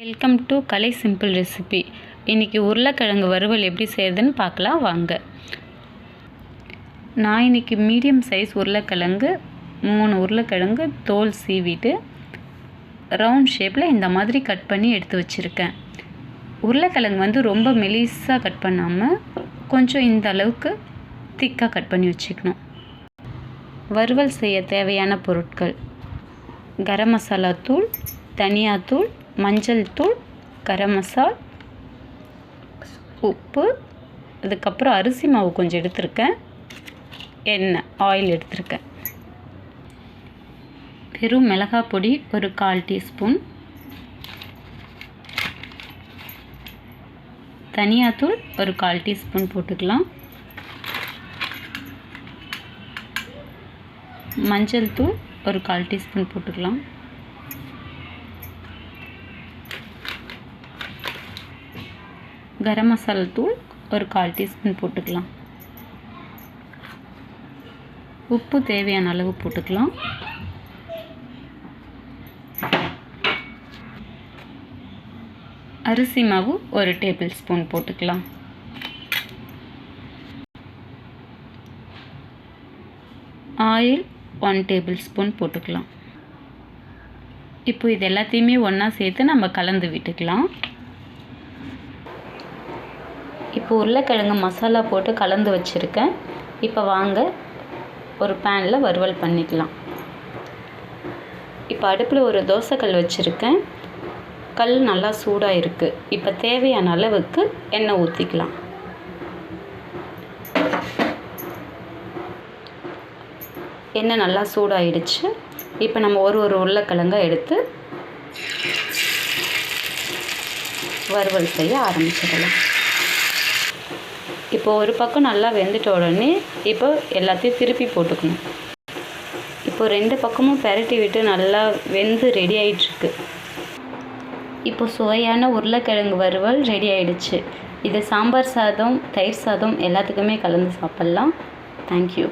Welcome to Kalai simple recipe. இன்றைக்கி உருளைக்கிழங்கு வறுவல் எப்படி செய்கிறதுன்னு பார்க்கலாம் வாங்க. நான் இன்றைக்கி மீடியம் சைஸ் உருளைக்கிழங்கு 3 உருளைக்கிழங்கு தோல் சீவிட்டு ரவுண்ட் ஷேப்பில் இந்த மாதிரி கட் பண்ணி எடுத்து வச்சுருக்கேன். உருளைக்கிழங்கு ரொம்ப மெலிசாக கட் பண்ணாமல் கொஞ்சம் இந்த அளவுக்கு திக்காக கட் பண்ணி வச்சுக்கணும். வறுவல் செய்ய தேவையான பொருட்கள்: கரம் மசாலா தூள், தனியாத்தூள், மஞ்சள் தூள், கரம் மசால், உப்பு, அதுக்கப்புறம் அரிசி மாவு கொஞ்சம் எடுத்திருக்கேன், எண்ணெய் ஆயில் எடுத்திருக்கேன், வெறும் மிளகாய் பொடி ஒரு 1/4 டீஸ்பூன், தனியாத்தூள் ஒரு 1/4 டீஸ்பூன் போட்டுக்கலாம், மஞ்சள் தூள் ஒரு 1/4 டீஸ்பூன் போட்டுக்கலாம், கரம் மசாலா தூள் ஒரு 1/4 டீஸ்பூன் போட்டுக்கலாம், உப்பு தேவையான அளவு போட்டுக்கலாம், அரிசி மாவு ஒரு டேபிள் ஸ்பூன் போட்டுக்கலாம், ஆயில் 1 டேபிள் ஸ்பூன் போட்டுக்கலாம். இப்போ இது எல்லாத்தையுமே ஒன்றா சேர்த்து நம்ம கலந்து விட்டுக்கலாம். இப்போ உருளைக்கிழங்கு மசாலா போட்டு கலந்து வச்சுருக்கேன். இப்போ வாங்க ஒரு பேனில் வறுவல் பண்ணிக்கலாம். இப்போ அடுப்பில் ஒரு தோசைக்கல் வச்சுருக்கேன். கல் நல்லா சூடாக இருக்குது. இப்போ தேவையான அளவுக்கு எண்ணெய் ஊற்றிக்கலாம். எண்ணெய் நல்லா சூடாகிடுச்சு. இப்போ நம்ம ஒரு உருளைக்கிழங்கை எடுத்து வறுவல் செய்ய ஆரம்பிச்சிடலாம். இப்போ ஒரு பக்கம் நல்லா வெந்துட்ட உடனே இப்போ எல்லாத்தையும் திருப்பி போட்டுக்கணும். இப்போ 2 பக்கமும் பெரட்டி விட்டு நல்லா வெந்து ரெடி ஆகிட்டுருக்கு. இப்போ சுவையான உருளைக்கிழங்கு வறுவல் ரெடி ஆகிடுச்சு. இது சாம்பார் சாதம், தயிர் சாதம் எல்லாத்துக்குமே கலந்து சாப்பிட்லாம். தேங்க்யூ.